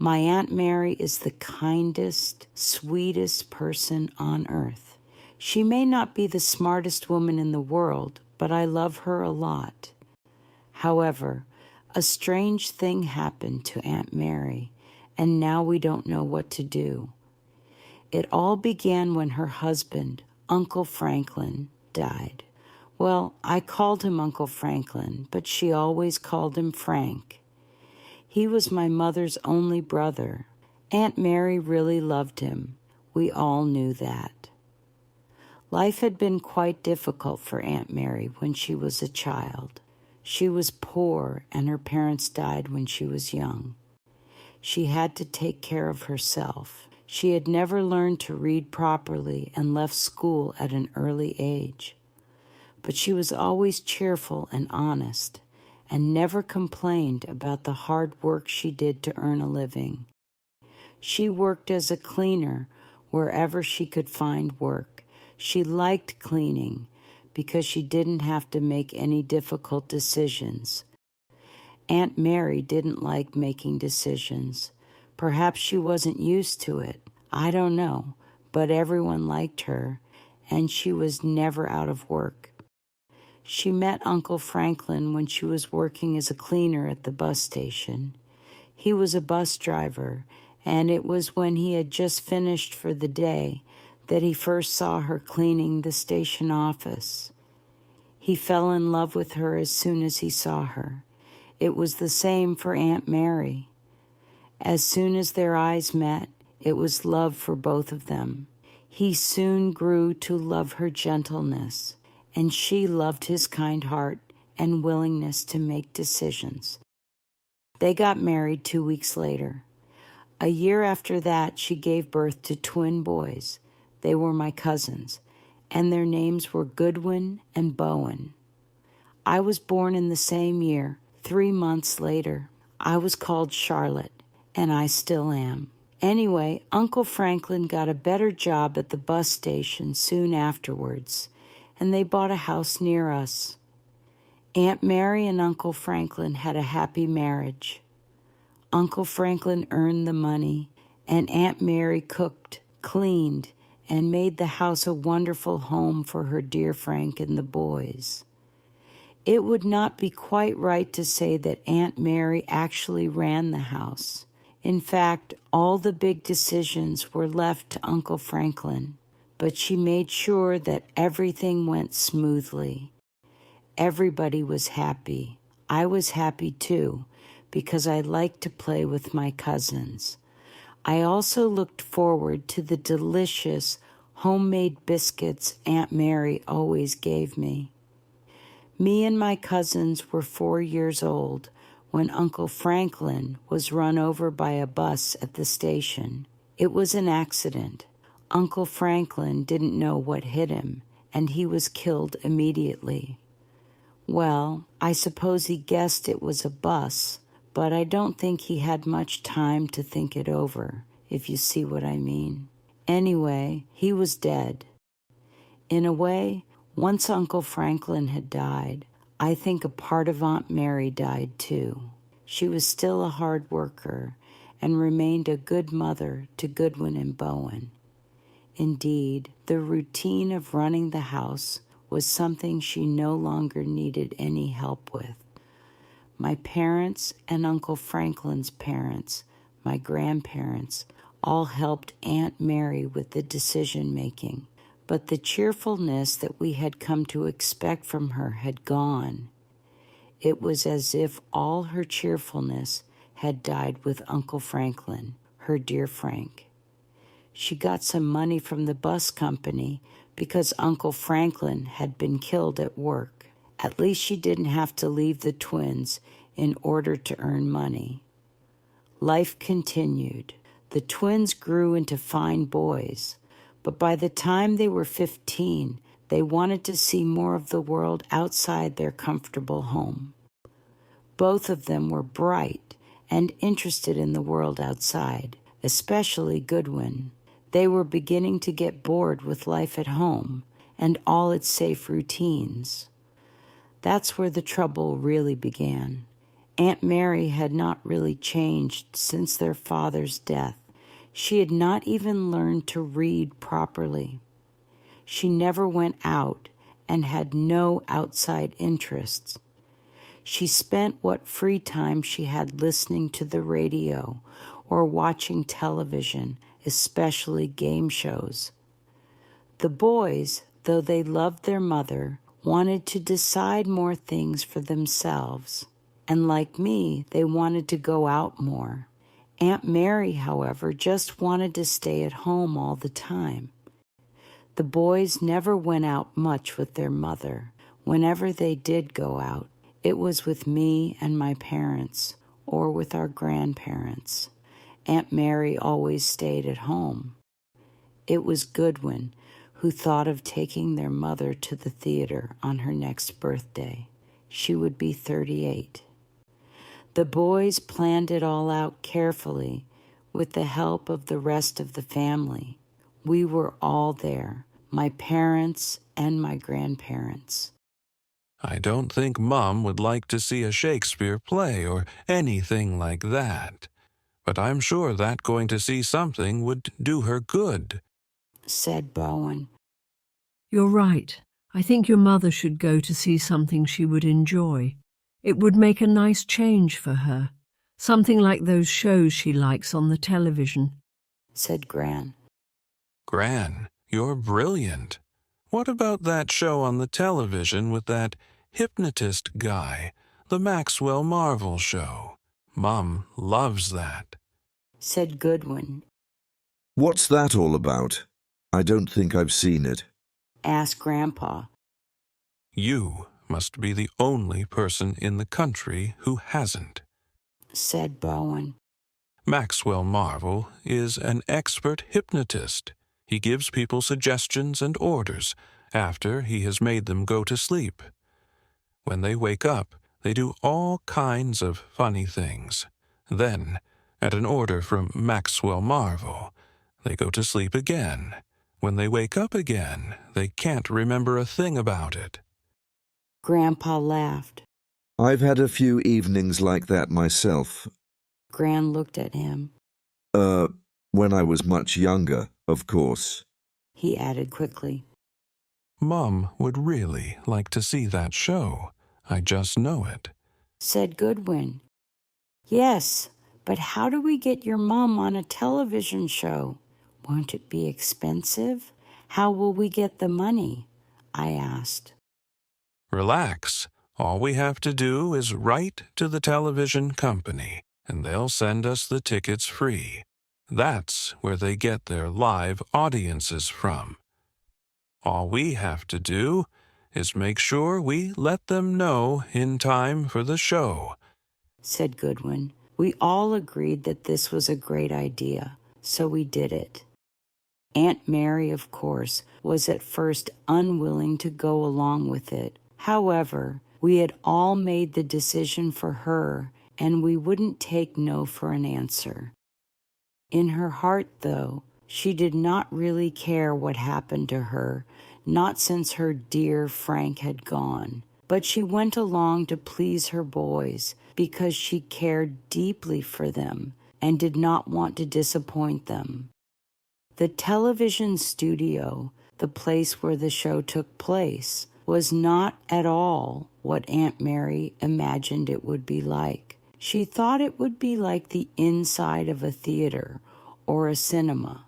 My Aunt Mary is the kindest, sweetest person on earth. She may not be the smartest woman in the world, but I love her a lot. However, a strange thing happened to Aunt Mary, and now we don't know what to do. It all began when her husband, Uncle Franklin, died. Well, I called him Uncle Franklin, but she always called him Frank. He was my mother's only brother. Aunt Mary really loved him. We all knew that. Life had been quite difficult for Aunt Mary when she was a child. She was poor, and her parents died when she was young. She had to take care of herself. She had never learned to read properly and left school at an early age. But she was always cheerful and honest, and never complained about the hard work she did to earn a living. She worked as a cleaner wherever she could find work. She liked cleaning because she didn't have to make any difficult decisions. Aunt Mary didn't like making decisions. Perhaps she wasn't used to it. I don't know, but everyone liked her, and she was never out of work. She met Uncle Franklin when she was working as a cleaner at the bus station. He was a bus driver, and it was when he had just finished for the day that he first saw her cleaning the station office. He fell in love with her as soon as he saw her. It was the same for Aunt Mary. As soon as their eyes met, it was love for both of them. He soon grew to love her gentleness, and she loved his kind heart and willingness to make decisions. They got married 2 weeks later. A year after that, she gave birth to twin boys. They were my cousins, and their names were Goodwin and Bowen. I was born in the same year. 3 months later, I was called Charlotte, and I still am. Anyway, Uncle Franklin got a better job at the bus station soon afterwards, and they bought a house near us. Aunt Mary and Uncle Franklin had a happy marriage. Uncle Franklin earned the money, and Aunt Mary cooked, cleaned, and made the house a wonderful home for her dear Frank and the boys. It would not be quite right to say that Aunt Mary actually ran the house. In fact, all the big decisions were left to Uncle Franklin, but she made sure that everything went smoothly. Everybody was happy. I was happy too, because I liked to play with my cousins. I also looked forward to the delicious homemade biscuits Aunt Mary always gave me. Me and my cousins were 4 years old when Uncle Franklin was run over by a bus at the station. It was an accident. Uncle Franklin didn't know what hit him, and he was killed immediately. Well, I suppose he guessed it was a bus, but I don't think he had much time to think it over, if you see what I mean. Anyway, he was dead. In a way, once Uncle Franklin had died, I think a part of Aunt Mary died too. She was still a hard worker and remained a good mother to Goodwin and Bowen. Indeed, the routine of running the house was something she no longer needed any help with. My parents and Uncle Franklin's parents, my grandparents, all helped Aunt Mary with the decision-making. But the cheerfulness that we had come to expect from her had gone. It was as if all her cheerfulness had died with Uncle Franklin, her dear Frank. She got some money from the bus company because Uncle Franklin had been killed at work. At least she didn't have to leave the twins in order to earn money. Life continued. The twins grew into fine boys. But by the time they were 15, they wanted to see more of the world outside their comfortable home. Both of them were bright and interested in the world outside, especially Goodwin. They were beginning to get bored with life at home and all its safe routines. That's where the trouble really began. Aunt Mary had not really changed since their father's death. She had not even learned to read properly. She never went out and had no outside interests. She spent what free time she had listening to the radio or watching television, especially game shows. The boys, though they loved their mother, wanted to decide more things for themselves. And like me, they wanted to go out more. Aunt Mary, however, just wanted to stay at home all the time. The boys never went out much with their mother. Whenever they did go out, it was with me and my parents, or with our grandparents. Aunt Mary always stayed at home. It was Goodwin who thought of taking their mother to the theater on her next birthday. She would be 38. The boys planned it all out carefully with the help of the rest of the family. We were all there, my parents and my grandparents. I don't think Mom would like to see a Shakespeare play or anything like that. But I'm sure that going to see something would do her good, said Bowen. You're right. I think your mother should go to see something she would enjoy. It would make a nice change for her. Something like those shows she likes on the television, said Gran. Gran, you're brilliant. What about that show on the television with that hypnotist guy, the Maxwell Marvel show? Mom loves that, said Goodwin. What's that all about? I don't think I've seen it, asked Grandpa. You must be the only person in the country who hasn't, said Bowen. Maxwell Marvel is an expert hypnotist. He gives people suggestions and orders after he has made them go to sleep. When they wake up, they do all kinds of funny things. Then, at an order from Maxwell Marvel, they go to sleep again. When they wake up again, they can't remember a thing about it. Grandpa laughed. I've had a few evenings like that myself. Gran looked at him. When I was much younger, of course, he added quickly. Mom would really like to see that show. I just know it, said Goodwin. Yes, but how do we get your mom on a television show? Won't it be expensive? How will we get the money? I asked. Relax. All we have to do is write to the television company, and they'll send us the tickets free. That's where they get their live audiences from. All we have to do is make sure we let them know in time for the show, said Goodwin. We all agreed that this was a great idea, so we did it. Aunt Mary, of course, was at first unwilling to go along with it. However, we had all made the decision for her, and we wouldn't take no for an answer. In her heart, though, she did not really care what happened to her, not since her dear Frank had gone. But she went along to please her boys because she cared deeply for them and did not want to disappoint them. The television studio, the place where the show took place, was not at all what Aunt Mary imagined it would be like. She thought it would be like the inside of a theater or a cinema.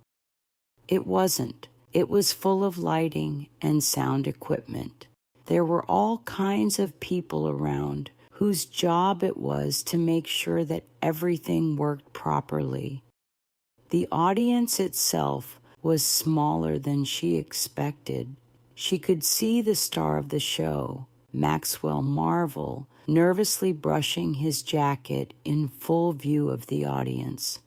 It wasn't. It was full of lighting and sound equipment. There were all kinds of people around whose job it was to make sure that everything worked properly. The audience itself was smaller than she expected. She could see the star of the show, Maxwell Marvel, nervously brushing his jacket in full view of the audience.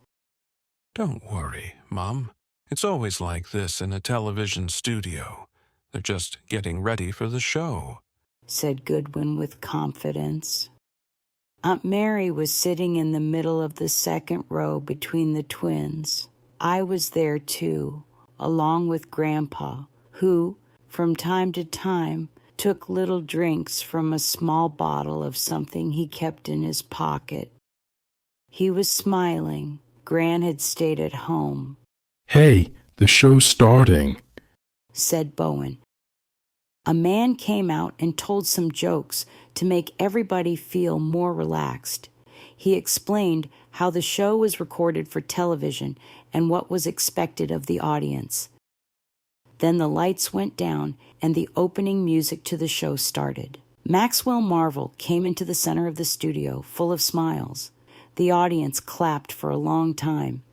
Don't worry, Mom. It's always like this in a television studio. They're just getting ready for the show, said Goodwin with confidence. Aunt Mary was sitting in the middle of the second row between the twins. I was there too, along with Grandpa, who, from time to time, took little drinks from a small bottle of something he kept in his pocket. He was smiling. Gran had stayed at home. Hey, the show's starting, said Bowen. A man came out and told some jokes to make everybody feel more relaxed. He explained how the show was recorded for television and what was expected of the audience. Then the lights went down and the opening music to the show started. Maxwell Marvel came into the center of the studio, full of smiles. The audience clapped for a long time.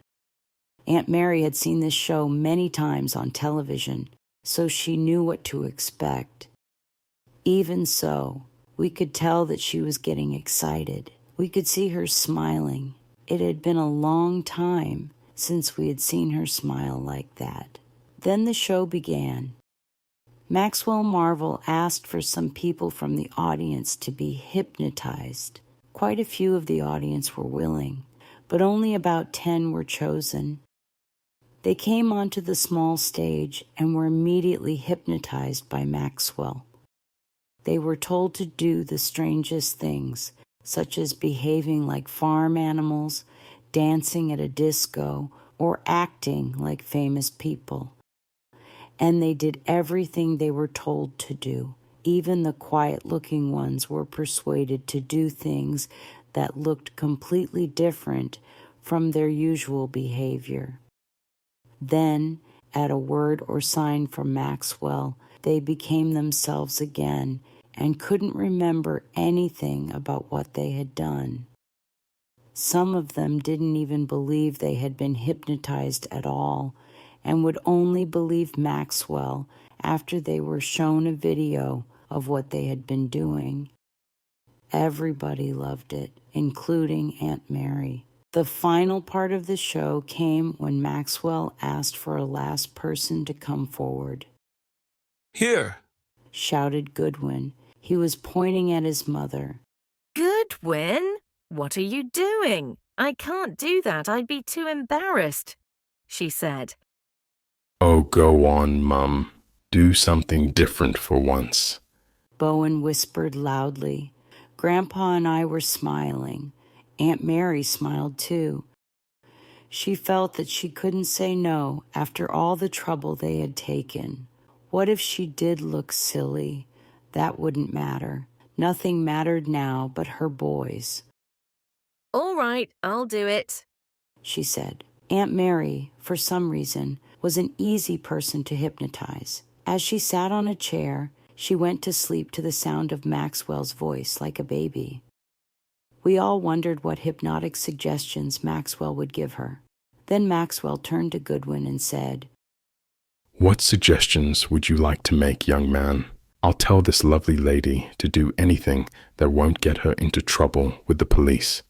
Aunt Mary had seen this show many times on television, so she knew what to expect. Even so, we could tell that she was getting excited. We could see her smiling. It had been a long time since we had seen her smile like that. Then the show began. Maxwell Marvel asked for some people from the audience to be hypnotized. Quite a few of the audience were willing, but only about 10 were chosen. They came onto the small stage and were immediately hypnotized by Maxwell. They were told to do the strangest things, such as behaving like farm animals, dancing at a disco, or acting like famous people. And they did everything they were told to do. Even the quiet-looking ones were persuaded to do things that looked completely different from their usual behavior. Then, at a word or sign from Maxwell, they became themselves again and couldn't remember anything about what they had done. Some of them didn't even believe they had been hypnotized at all and would only believe Maxwell after they were shown a video of what they had been doing. Everybody loved it, including Aunt Mary. The final part of the show came when Maxwell asked for a last person to come forward. Here, shouted Goodwin. He was pointing at his mother. Goodwin, what are you doing? I can't do that. I'd be too embarrassed, she said. Oh, go on, Mum. Do something different for once, Bowen whispered loudly. Grandpa and I were smiling. Aunt Mary smiled too. She felt that she couldn't say no after all the trouble they had taken. What if she did look silly? That wouldn't matter. Nothing mattered now but her boys. All right, I'll do it, she said. Aunt Mary, for some reason, was an easy person to hypnotize. As she sat on a chair, she went to sleep to the sound of Maxwell's voice like a baby. We all wondered what hypnotic suggestions Maxwell would give her. Then Maxwell turned to Goodwin and said, What suggestions would you like to make, young man? I'll tell this lovely lady to do anything that won't get her into trouble with the police.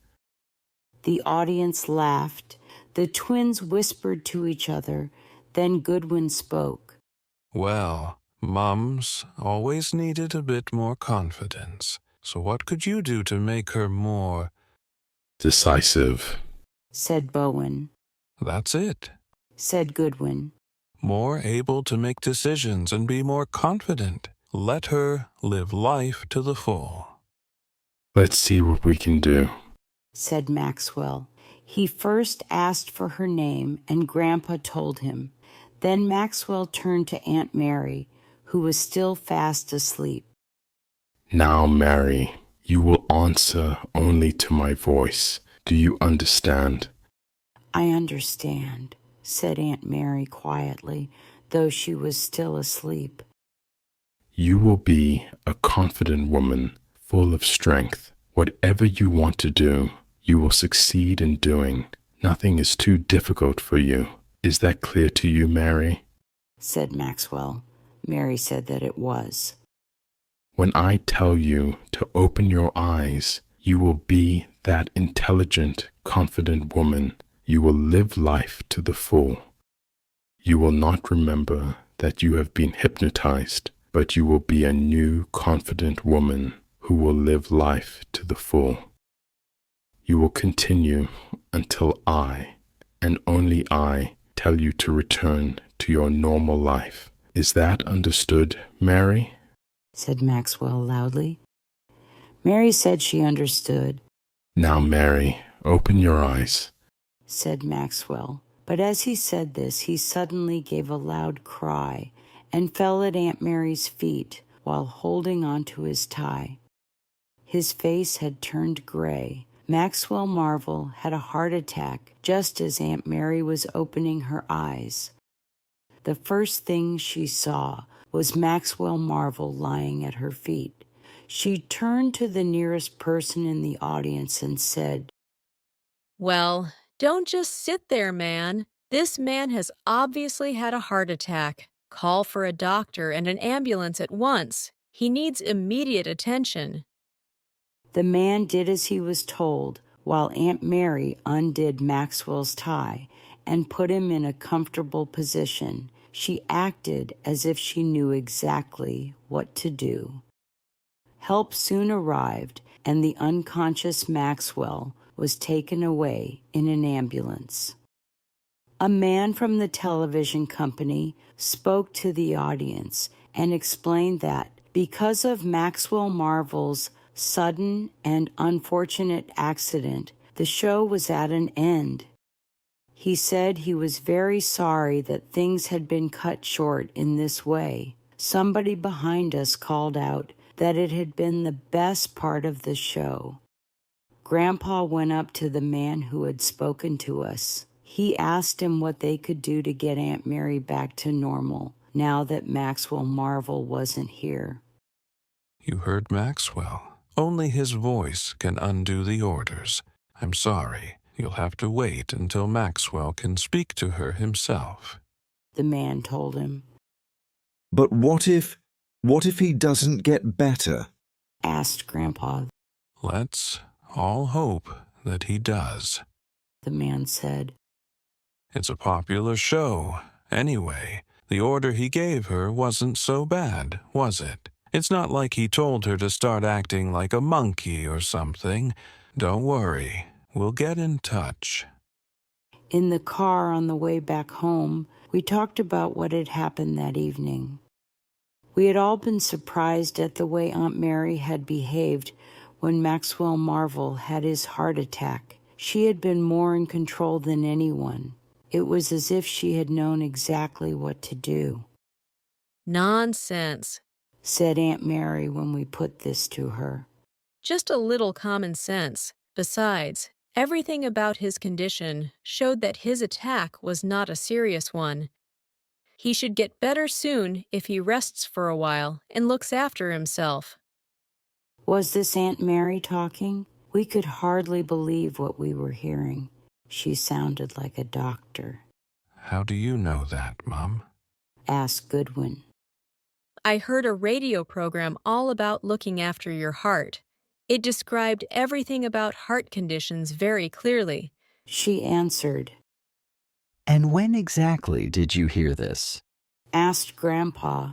The audience laughed. The twins whispered to each other. Then Goodwin spoke. Well, Mums always needed a bit more confidence. So what could you do to make her more decisive? Said Bowen. That's it, said Goodwin. More able to make decisions and be more confident. Let her live life to the full. Let's see what we can do, said Maxwell. He first asked for her name, and Grandpa told him. Then Maxwell turned to Aunt Mary, who was still fast asleep. Now, Mary, you will answer only to my voice. Do you understand? I understand, said Aunt Mary quietly, though she was still asleep. You will be a confident woman, full of strength. Whatever you want to do, you will succeed in doing. Nothing is too difficult for you. Is that clear to you, Mary? Said Maxwell. Mary said that it was. When I tell you to open your eyes, you will be that intelligent, confident woman. You will live life to the full. You will not remember that you have been hypnotized, but you will be a new, confident woman who will live life to the full. You will continue until I, and only I, tell you to return to your normal life. Is that understood, Mary? said Maxwell loudly. Mary said she understood, Now, Mary, open your eyes. said Maxwell. But as he said this, he suddenly gave a loud cry and fell at Aunt Mary's feet while holding onto his tie. His face had turned gray. Maxwell Marvel had a heart attack just as Aunt Mary was opening her eyes. The first thing she saw was Maxwell Marvel lying at her feet. She turned to the nearest person in the audience and said, Well, don't just sit there, man. This man has obviously had a heart attack. Call for a doctor and an ambulance at once. He needs immediate attention. The man did as he was told, while Aunt Mary undid Maxwell's tie and put him in a comfortable position. She acted as if she knew exactly what to do. Help soon arrived, and the unconscious Maxwell was taken away in an ambulance. A man from the television company spoke to the audience and explained that because of Maxwell Marvel's sudden and unfortunate accident, the show was at an end. He said he was very sorry that things had been cut short in this way. Somebody behind us called out that it had been the best part of the show. Grandpa went up to the man who had spoken to us. He asked him what they could do to get Aunt Mary back to normal now that Maxwell Marvel wasn't here. You heard Maxwell. Only his voice can undo the orders. I'm sorry. You'll have to wait until Maxwell can speak to her himself, the man told him. But what if he doesn't get better? Asked Grandpa. Let's all hope that he does, the man said. It's a popular show. Anyway, the order he gave her wasn't so bad, was it? It's not like he told her to start acting like a monkey or something. Don't worry. We'll get in touch. In the car on the way back home, we talked about what had happened that evening. We had all been surprised at the way Aunt Mary had behaved when Maxwell Marvel had his heart attack. She had been more in control than anyone. It was as if she had known exactly what to do. Nonsense, said Aunt Mary when we put this to her. Just a little common sense. Besides, everything about his condition showed that his attack was not a serious one. He should get better soon if he rests for a while and looks after himself. Was this Aunt Mary talking? We could hardly believe what we were hearing. She sounded like a doctor. How do you know that, Mom? Asked Goodwin. I heard a radio program all about looking after your heart. It described everything about heart conditions very clearly. She answered. And when exactly did you hear this? Asked Grandpa.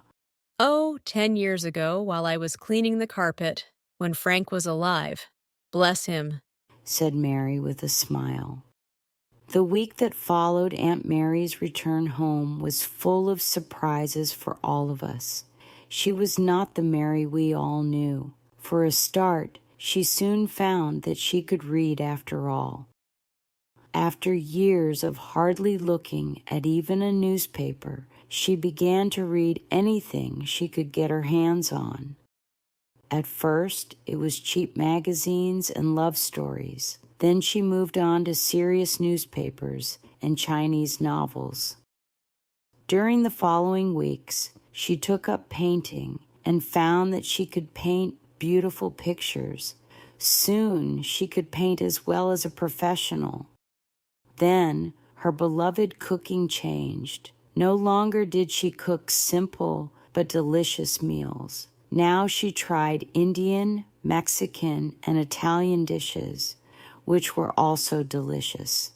Oh, 10 years ago while I was cleaning the carpet, when Frank was alive. Bless him, said Mary with a smile. The week that followed Aunt Mary's return home was full of surprises for all of us. She was not the Mary we all knew. For a start, she soon found that she could read after all. After years of hardly looking at even a newspaper, she began to read anything she could get her hands on. At first, it was cheap magazines and love stories. Then she moved on to serious newspapers and Chinese novels. During the following weeks, she took up painting and found that she could paint beautiful pictures. Soon, she could paint as well as a professional. Then, her beloved cooking changed. No longer did she cook simple but delicious meals. Now she tried Indian, Mexican, and Italian dishes, which were also delicious.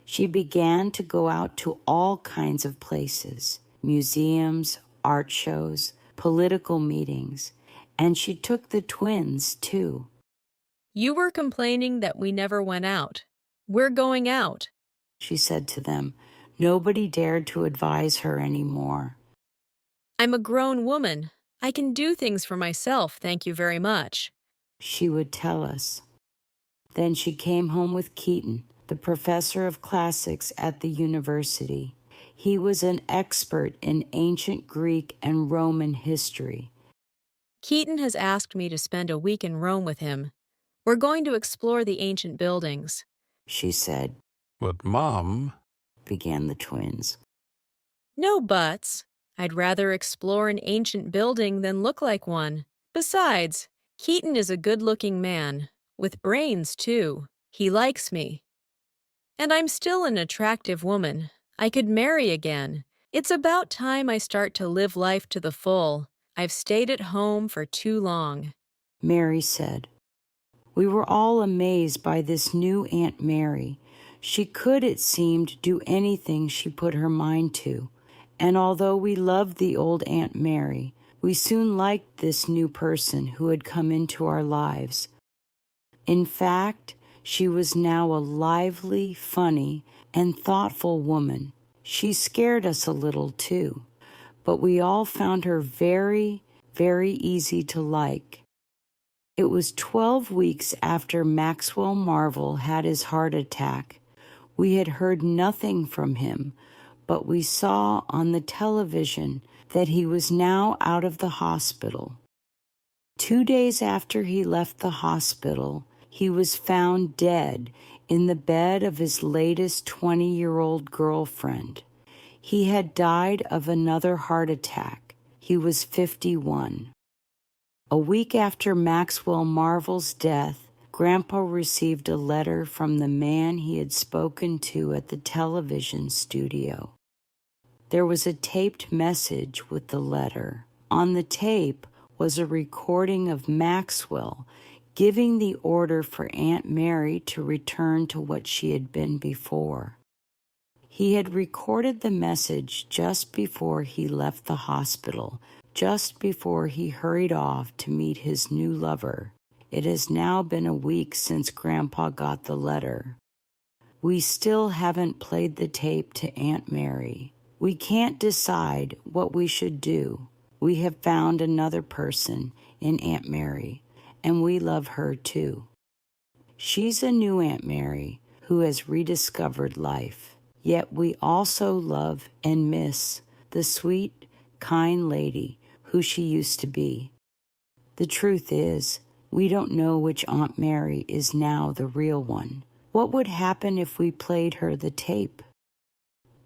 She began to go out to all kinds of places, museums, art shows, political meetings, and she took the twins, too. You were complaining that we never went out. We're going out, she said to them. Nobody dared to advise her anymore. I'm a grown woman. I can do things for myself, thank you very much. she would tell us. Then she came home with Keaton, the professor of classics at the university. He was an expert in ancient Greek and Roman history. Keaton has asked me to spend a week in Rome with him. We're going to explore the ancient buildings. She said, But, Mom, began the twins. No buts. I'd rather explore an ancient building than look like one. Besides, Keaton is a good-looking man, with brains, too. He likes me. And I'm still an attractive woman. I could marry again. It's about time I start to live life to the full. I've stayed at home for too long. Mary said. We were all amazed by this new Aunt Mary. She could, it seemed, do anything she put her mind to. And although we loved the old Aunt Mary, we soon liked this new person who had come into our lives. In fact, she was now a lively, funny, and thoughtful woman. She scared us a little, too, but we all found her very, very easy to like. It was 12 weeks after Maxwell Marvel had his heart attack. We had heard nothing from him, but we saw on the television that he was now out of the hospital. 2 days after he left the hospital, he was found dead in the bed of his latest 20-year-old girlfriend. He had died of another heart attack. He was 51. A week after Maxwell Marvel's death, Grandpa received a letter from the man he had spoken to at the television studio. There was a taped message with the letter. On the tape was a recording of Maxwell giving the order for Aunt Mary to return to what she had been before. He had recorded the message just before he left the hospital, just before he hurried off to meet his new lover. It has now been a week since Grandpa got the letter. We still haven't played the tape to Aunt Mary. We can't decide what we should do. We have found another person in Aunt Mary, and we love her too. She's a new Aunt Mary who has rediscovered life. Yet we also love and miss the sweet, kind lady who she used to be. The truth is, we don't know which Aunt Mary is now the real one. What would happen if we played her the tape?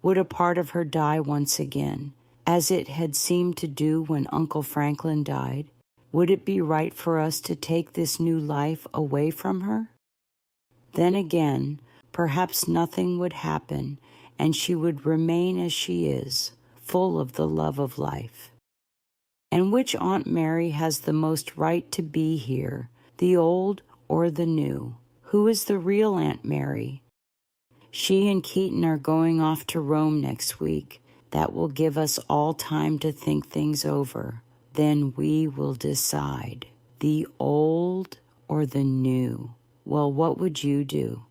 Would a part of her die once again, as it had seemed to do when Uncle Franklin died? Would it be right for us to take this new life away from her? Then again, perhaps nothing would happen, and she would remain as she is, full of the love of life. And which Aunt Mary has the most right to be here, the old or the new? Who is the real Aunt Mary? She and Keaton are going off to Rome next week. That will give us all time to think things over. Then we will decide, the old or the new. Well, what would you do?